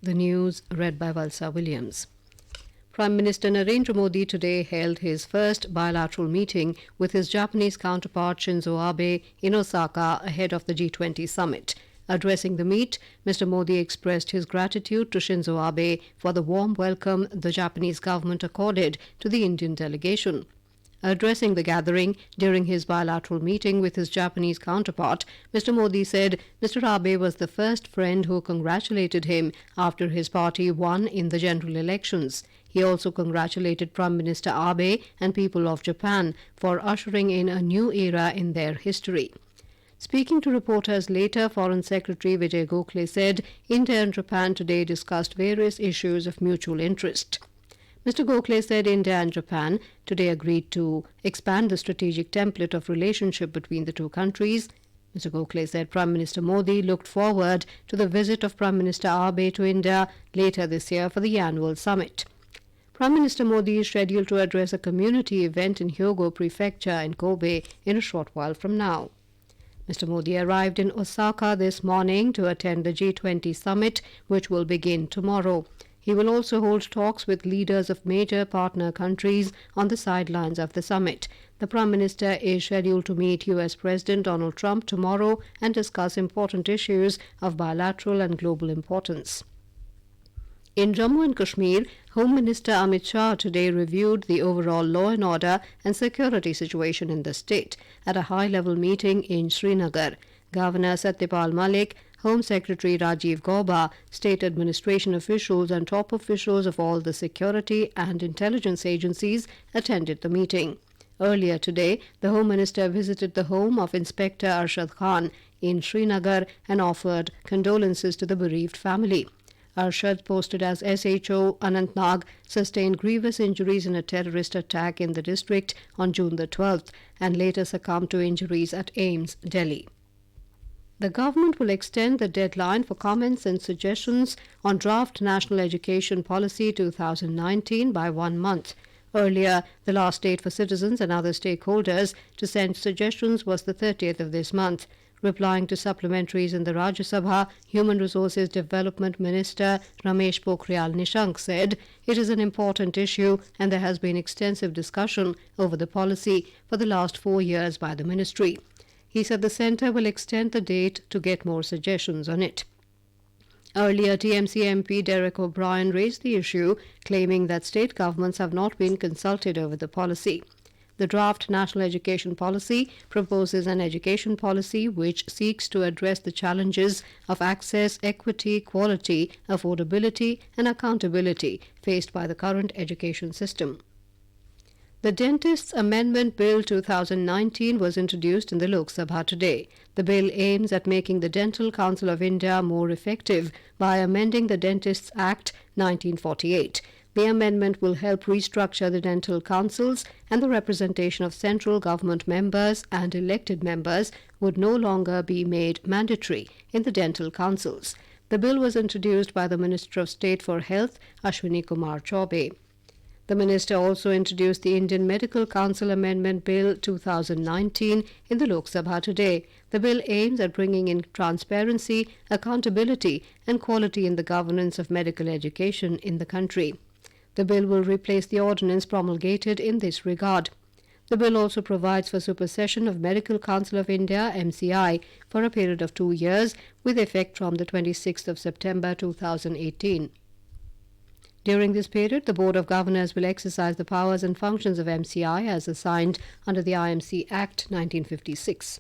The news read by Valsa Williams. Prime Minister Narendra Modi today held his first bilateral meeting with his Japanese counterpart Shinzo Abe in Osaka ahead of the G20 summit. Addressing the meet, Mr. Modi expressed his gratitude to Shinzo Abe for the warm welcome the Japanese government accorded to the Indian delegation. Addressing the gathering during his bilateral meeting with his Japanese counterpart, Mr. Modi said Mr. Abe was the first friend who congratulated him after his party won in the general elections. He also congratulated Prime Minister Abe and people of Japan for ushering in a new era in their history. Speaking to reporters later, Foreign Secretary Vijay Gokhale said India and Japan today discussed various issues of mutual interest. Mr. Gokhale said India and Japan today agreed to expand the strategic template of relationship between the two countries. Mr. Gokhale said Prime Minister Modi looked forward to the visit of Prime Minister Abe to India later this year for the annual summit. Prime Minister Modi is scheduled to address a community event in Hyogo Prefecture in Kobe in a short while from now. Mr. Modi arrived in Osaka this morning to attend the G20 summit, which will begin tomorrow. He will also hold talks with leaders of major partner countries on the sidelines of the summit. The Prime Minister is scheduled to meet US President Donald Trump tomorrow and discuss important issues of bilateral and global importance. In Jammu and Kashmir, Home Minister Amit Shah today reviewed the overall law and order and security situation in the state at a high-level meeting in Srinagar. Governor Satyapal Malik, Home Secretary Rajiv Gauba, state administration officials and top officials of all the security and intelligence agencies attended the meeting. Earlier today, the Home Minister visited the home of Inspector Arshad Khan in Srinagar and offered condolences to the bereaved family. Arshad, posted as SHO Anantnag, sustained grievous injuries in a terrorist attack in the district on June the 12th and later succumbed to injuries at AIIMS, Delhi. The government will extend the deadline for comments and suggestions on Draft National Education Policy 2019 by 1 month. Earlier, the last date for citizens and other stakeholders to send suggestions was the 30th of this month. Replying to supplementaries in the Rajya Sabha, Human Resources Development Minister Ramesh Pokhriyal Nishank said it is an important issue and there has been extensive discussion over the policy for the last 4 years by the ministry. He said the centre will extend the date to get more suggestions on it. Earlier, TMC MP Derek O'Brien raised the issue, claiming that state governments have not been consulted over the policy. The draft National Education Policy proposes an education policy which seeks to address the challenges of access, equity, quality, affordability, and accountability faced by the current education system. The Dentists Amendment Bill 2019 was introduced in the Lok Sabha today. The bill aims at making the Dental Council of India more effective by amending the Dentists Act 1948. The amendment will help restructure the dental councils, and the representation of central government members and elected members would no longer be made mandatory in the dental councils. The bill was introduced by the Minister of State for Health, Ashwini Kumar Chaubey. The minister also introduced the Indian Medical Council Amendment Bill 2019 in the Lok Sabha today. The bill aims at bringing in transparency, accountability, and quality in the governance of medical education in the country. The bill will replace the ordinance promulgated in this regard. The bill also provides for supersession of Medical Council of India (MCI) for a period of 2 years, with effect from the 26th of September 2018. During this period, the Board of Governors will exercise the powers and functions of MCI as assigned under the IMC Act 1956.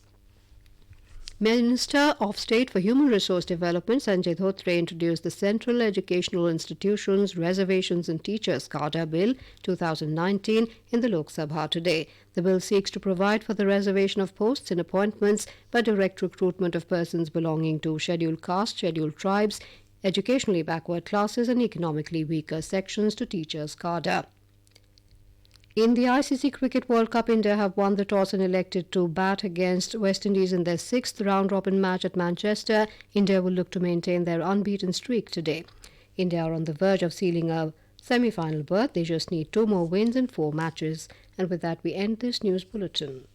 Minister of State for Human Resource Development Sanjay Dhotre introduced the Central Educational Institutions Reservations and Teachers Cadre Bill 2019 in the Lok Sabha today. The bill seeks to provide for the reservation of posts in appointments by direct recruitment of persons belonging to scheduled castes, scheduled tribes, educationally backward classes and economically weaker sections to teachers' cadre. In the ICC Cricket World Cup, India have won the toss and elected to bat against West Indies in their 6th round-robin match at Manchester. India will look to maintain their unbeaten streak today. India are on the verge of sealing a semi-final berth. They just need 2 more wins in 4 matches. And with that, we end this news bulletin.